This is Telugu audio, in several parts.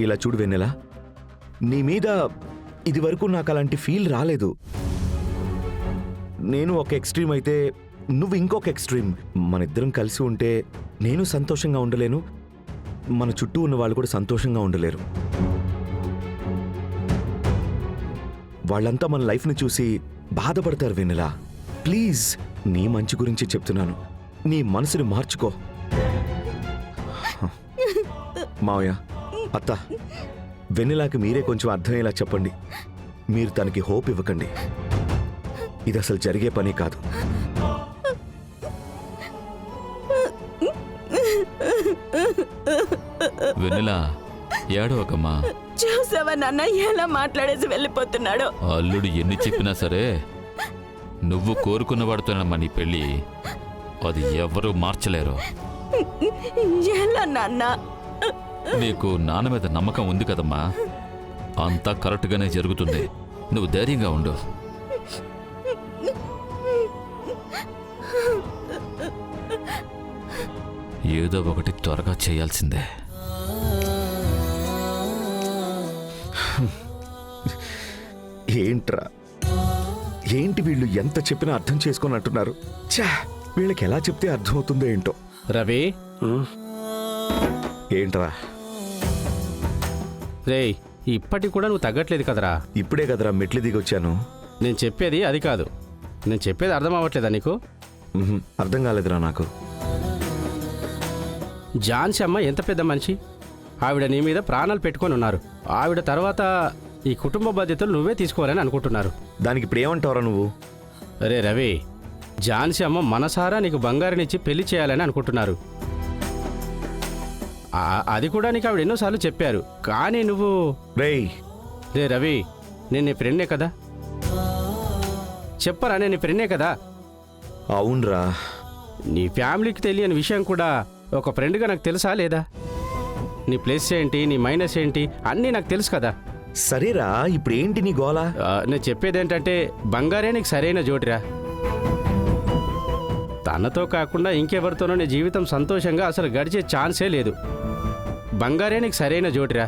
ఇలా చూడు వెన్నెలా, నీ మీద ఇది వరకు నాకు అలాంటి ఫీల్ రాలేదు. నేను ఒక ఎక్స్ట్రీమ్ అయితే నువ్వు ఇంకొక ఎక్స్ట్రీమ్. మన ఇద్దరం కలిసి ఉంటే నేను సంతోషంగా ఉండలేను, మన చుట్టూ ఉన్న వాళ్ళు కూడా సంతోషంగా ఉండలేరు. వాళ్ళంతా మన లైఫ్ని చూసి బాధపడతారు వెన్నెలా. ప్లీజ్, నీ మంచి గురించి చెప్తున్నాను, నీ మనసుని మార్చుకో. మావయ్య, అత్త, వెన్నెలాకి మీరే కొంచెం అర్థమయ్యేలా చెప్పండి. మీరు తనకి హోప్ ఇవ్వకండి. ఇది అసలు జరిగే పని కాదు. వెన్నెలా, ఏడవకమ్మా. చూసావా నాన్న ఎలా మాట్లాడేసి వెళ్ళిపోతున్నాడో. అల్లుడు ఎన్ని చెప్పినా సరే నువ్వు కోరుకున్న వాడుతున్నామ్మా నీ పెళ్ళి. అది ఎవరూ మార్చలేరు. ఎలా నాన్న? నీకు నాన్న మీద నమ్మకం ఉంది కదమ్మా, అంతా కరెక్ట్గానే జరుగుతుంది. నువ్వు ధైర్యంగా ఉండు. ఏదో ఒకటి త్వరగా చేయాల్సిందే. ఏంట్రా, ఏంటి వీళ్ళు ఎంత చెప్పినా అర్థం చేసుకొని అంటున్నారు. ఛా, వీళ్ళకి ఎలా చెప్తే అర్థమవుతుందో ఏంటో. రవి, ఏంట్రా? రేయ్, ఇప్పటికి కూడా నువ్వు తగ్గట్లేదు కదరా. ఇప్పుడే కదరా మెట్లు దిగొచ్చాను. నేను చెప్పేది అది కాదు. నేను చెప్పేది అర్థం అవ్వట్లేదా నీకు? అర్థం కాలేదురా నాకు. ఝాన్సీ అమ్మ ఎంత పెద్ద మనిషి. ఆవిడ నీ మీద ప్రాణాలు పెట్టుకొని ఉన్నారు. ఆవిడ తర్వాత ఈ కుటుంబ బాధ్యతలు నువ్వే తీసుకోవాలని అనుకుంటున్నారు. దానికి ఇప్పుడు ఏమంటావురా నువ్వు? అరే రవి, ఝాన్సీ అమ్మ మనసారా నీకు బంగారునిచ్చి పెళ్లి చేయాలని అనుకుంటున్నారు. అది కూడా నీకు ఆవిడ ఎన్నోసార్లు చెప్పారు. కానీ నువ్వు రేయ్ రే రవి, నేను నీ ఫ్రెండే కదా. చెప్పరా, నేను నీ ఫ్రెండే కదా. అవునరా. నీ ఫ్యామిలీకి తెలియని విషయం కూడా ఒక ఫ్రెండ్గా నాకు తెలుసా లేదా? నీ ప్లస్ ఏంటి, నీ మైనస్ ఏంటి అన్నీ నాకు తెలుసు కదా. సరేరా, ఇప్పుడు ఏంటి నీ గోల? నేను చెప్పేది ఏంటంటే, బంగారే నీకు సరైన జోడిరా. తనతో కాకుండా ఇంకెవరితోనో నీ జీవితం సంతోషంగా అసలు గడిచే ఛాన్సే లేదు. బంగారే నీకు సరైన జోడిరా.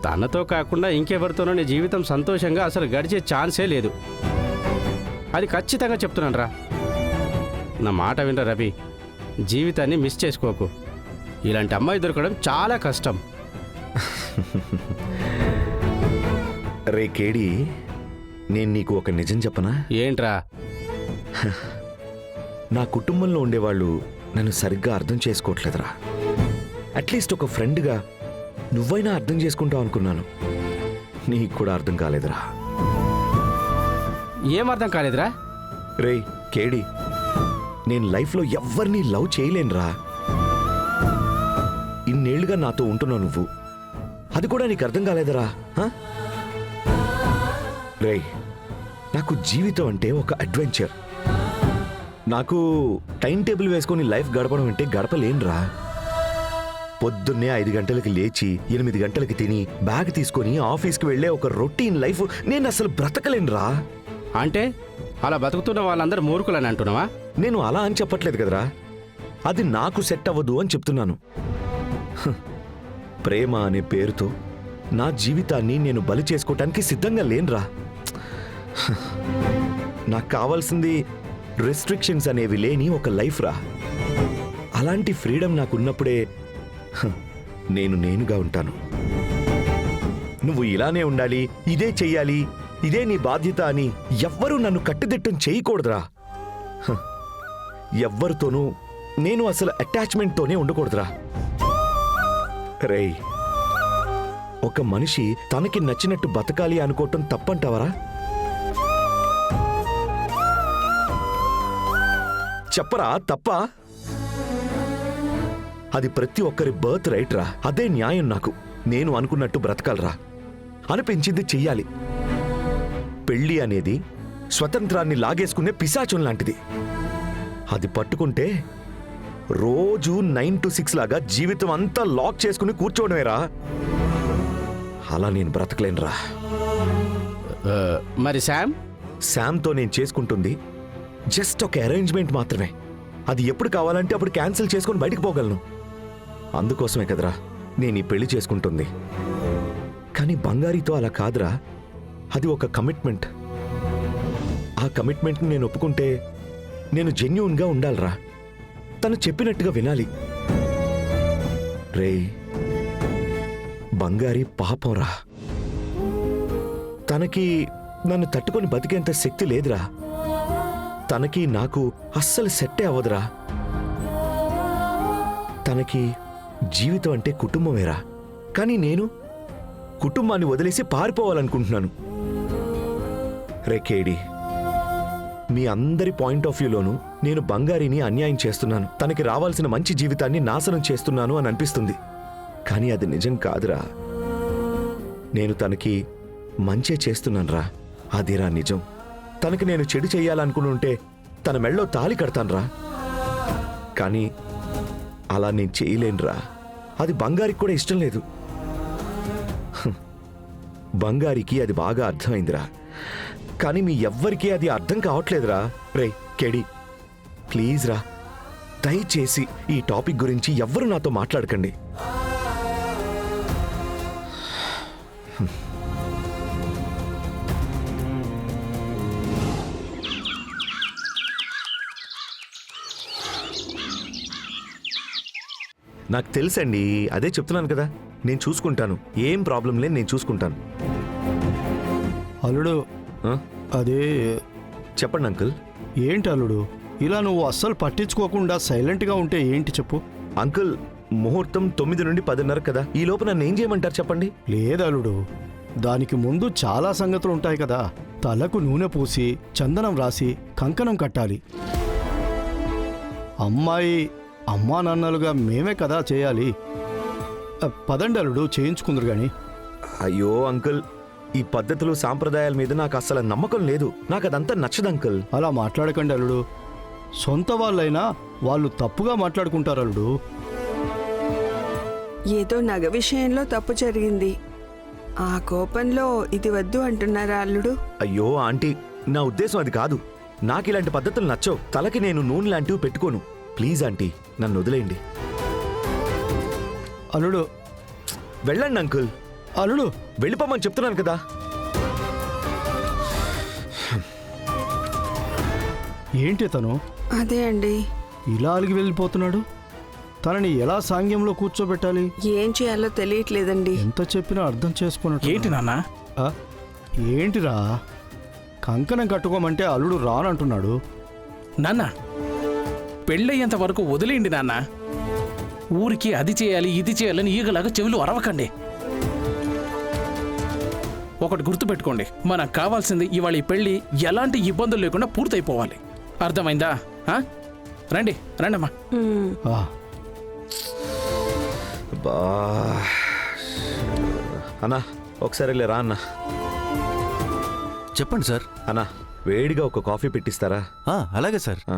తనతో కాకుండా ఇంకెవరితోనో నీ జీవితం సంతోషంగా అసలు గడిచే ఛాన్సే లేదు. అది ఖచ్చితంగా చెప్తున్నాను రా. నా మాట వినరా రవి, జీవితాన్ని మిస్ చేసుకోకు. ఇలాంటి అమ్మాయి దొరకడం చాలా కష్టం. రే కేడి, నేను నీకు ఒక నిజం చెప్పనా? ఏంట్రా? నా కుటుంబంలో ఉండేవాళ్ళు నన్ను సరిగ్గా అర్థం చేసుకోవట్లేదురా. అట్లీస్ట్ ఒక ఫ్రెండ్గా నువ్వైనా అర్థం చేసుకుంటావు అనుకున్నాను. నీకు కూడా అర్థం కాలేదురా. ఏం అర్థం కాలేదురా? రే కేడి, నేను లైఫ్లో ఎవ్వరినీ లవ్ చేయలేనురా. ఇన్నేళ్లుగా నాతో ఉంటున్నావు నువ్వు, అది కూడా నీకు అర్థం కాలేదురా? రే, నాకు జీవితం అంటే ఒక అడ్వెంచర్. నాకు టైం టేబుల్ వేసుకొని లైఫ్ గడపడం అంటే గడపలేనురా. పొద్దున్నే 5 గంటలకి లేచి 8 గంటలకి తిని బ్యాగ్ తీసుకొని ఆఫీస్కి వెళ్ళే ఒక రొటీన్ లైఫ్ నేను అసలు బ్రతకలేనురా. అంటే అలా బతుకుతున్న వాళ్ళందరూ మూర్ఖులని అంటున్నావా? నేను అలా అని చెప్పట్లేదు కదరా, అది నాకు సెట్ అవ్వదు అని చెప్తున్నాను. ప్రేమ అనే పేరుతో నా జీవితాన్ని నేను బలి చేసుకోవటానికి సిద్ధంగా లేనురా. నాకు కావాల్సింది రెస్ట్రిక్షన్స్ అనేవి లేని ఒక లైఫ్ రా. అలాంటి ఫ్రీడమ్ నాకున్నప్పుడే నేను నేనుగా ఉంటాను. నువ్వు ఇలానే ఉండాలి, ఇదే చెయ్యాలి, ఇదే నీ బాధ్యత అని ఎవ్వరూ నన్ను కట్టుదిట్టం చేయకూడదురా. ఎవ్వరితోనూ నేను అసలు అటాచ్మెంట్తోనే ఉండకూడదురా. రేయ్, ఒక మనిషి తనకి నచ్చినట్టు బతకాలి అనుకోవటం తప్పంటావరా? చెప్పరా, తప్పా? అది ప్రతి ఒక్కరి బర్త్ రైట్ రా. అదే న్యాయం. నాకు నేను అనుకున్నట్టు బ్రతకాలరా, అనిపించింది చెయ్యాలి. పెళ్ళి అనేది స్వతంత్రాన్ని లాగేసుకునే పిశాచం లాంటిది. అది పట్టుకుంటే రోజు 9 to 6 లాగా జీవితం అంతా లాక్ చేసుకుని కూర్చోవడమేరా. అలా నేను బ్రతకలేనురా. మరి శామ్తో నేను చేసుకుంటుంది జస్ట్ ఒక అరేంజ్మెంట్ మాత్రమే. అది ఎప్పుడు కావాలంటే అప్పుడు క్యాన్సిల్ చేసుకుని బయటకు పోగలను. అందుకోసమే కదరా నేను ఈ పెళ్లి చేసుకుంటుంది. కానీ బంగారితో అలా కాదురా, అది ఒక కమిట్మెంట్. ఆ కమిట్మెంట్ని నేను ఒప్పుకుంటే నేను జెన్యూన్గా ఉండాలిరా, తను చెప్పినట్టుగా వినాలి. రే బంగారి పాపంరా, తనకి నన్ను తట్టుకొని బతికేంత శక్తి లేదురా. తనకి నాకు అస్సలు సెట్టే అవ్వదురా. తనకి జీవితం అంటే కుటుంబమేరా. కానీ నేను కుటుంబాన్ని వదిలేసి పారిపోవాలనుకుంటున్నాను. రే కేడి, మీ అందరి పాయింట్ ఆఫ్ వ్యూలోనూ నేను బంగారిని అన్యాయం చేస్తున్నాను, తనకి రావాల్సిన మంచి జీవితాన్ని నాశనం చేస్తున్నాను అని అనిపిస్తుంది. కానీ అది నిజం కాదురా. నేను తనకి మంచే చేస్తున్నానురా. అదిరా నిజం. తనకి నేను చెడు చెయ్యాలనుకుని తన మెళ్ళో తాళి కడతానురా. కానీ అలా నేను చేయలేనురా. అది బంగారికి కూడా ఇష్టం లేదు. బంగారికి అది బాగా అర్థమైందిరా. కానీ మీ ఎవ్వరికీ అది అర్థం కావట్లేదురా. రే కేడి, ప్లీజ్ రా, దయచేసి ఈ టాపిక్ గురించి ఎవ్వరూ నాతో మాట్లాడకండి. నాకు తెలుసండి, అదే చెప్తున్నాను కదా, నేను చూసుకుంటాను. ఏం ప్రాబ్లం లేదు, నేను చూసుకుంటాను. అల్లుడు, ఆ? అదే చెప్పండి అంకుల్. ఏంటి అల్లుడు, ఇలా నువ్వు అస్సలు పట్టించుకోకుండా సైలెంట్గా ఉంటే ఏంటి చెప్పు. అంకుల్, ముహూర్తం 9 నుండి 10:30 కదా, ఈ లోపు నన్ను ఏం చేయమంటారు చెప్పండి. లేదు అల్లుడు, దానికి ముందు చాలా సంగతులు ఉంటాయి కదా. తలకు నూనె పూసి చందనం రాసి కంకణం కట్టాలి. అమ్మాయి అమ్మా నాన్నలుగా మేమే కదా చేయాలి. పదండి అల్లుడు, చేయించుకుందరు గాని. అయ్యో అంకుల్, ఈ పద్ధతులు సాంప్రదాయాల మీద నాకు అస్సలు నమ్మకం లేదు. నాకు అదంతా నచ్చదు అంకుల్. అలా మాట్లాడకండి అల్లుడు. సొంత వాళ్ళైనా వాళ్ళు తప్పుగా మాట్లాడుకుంటారు అల్లుడు. ఏదో నగ విషయంలో తప్పు జరిగింది, ఆ కోపంలో ఇది వద్దు అంటున్నారా అల్లుడు? అయ్యో ఆంటీ, నా ఉద్దేశం అది కాదు. నాకు ఇలాంటి పద్ధతులు నచ్చవు. తలకి నేను నూనె లాంటివి పెట్టుకోను. ప్లీజ్ ఆంటీ, నన్ను వదిలేయండి. అల్లుడు, వెళ్ళండి అంకుల్. అల్లుడు, వెళ్ళిపోమని చెప్తున్నాను కదా. ఏంటి తను అదే అండి, ఇలా అలిగి వెళ్ళిపోతున్నాడు? తనని ఎలా సాంగ్యంలో కూర్చోబెట్టాలి? ఏం చేయాలో తెలియట్లేదండి. ఎంత చెప్పినా అర్థం చేసుకున్నట్టు. ఏంటి నాన్న? ఆ? ఏంటిరా, కంకణం కట్టుకోమంటే అల్లుడు రానంటున్నాడు. నాన్న, పెళ్ళయ్యేంత వరకు వదిలేయండి నాన్న. ఊరికి అది చేయాలి ఇది చేయాలని ఈగలాగా చెవులు అరవకండి. ఒకటి గుర్తుపెట్టుకోండి, మనకు కావాల్సింది ఇవాళ ఈ పెళ్లి ఎలాంటి ఇబ్బందులు లేకుండా పూర్తయిపోవాలి. అర్థమైందా? రండి రండమ్మా. ఆ, బా అన్నా, ఒకసారి వెళ్ళి రా అన్నా. చెప్పండి సార్. అన్నా, వేడిగా ఒక కాఫీ పెట్టిస్తారా? అలాగే సార్. ఆ.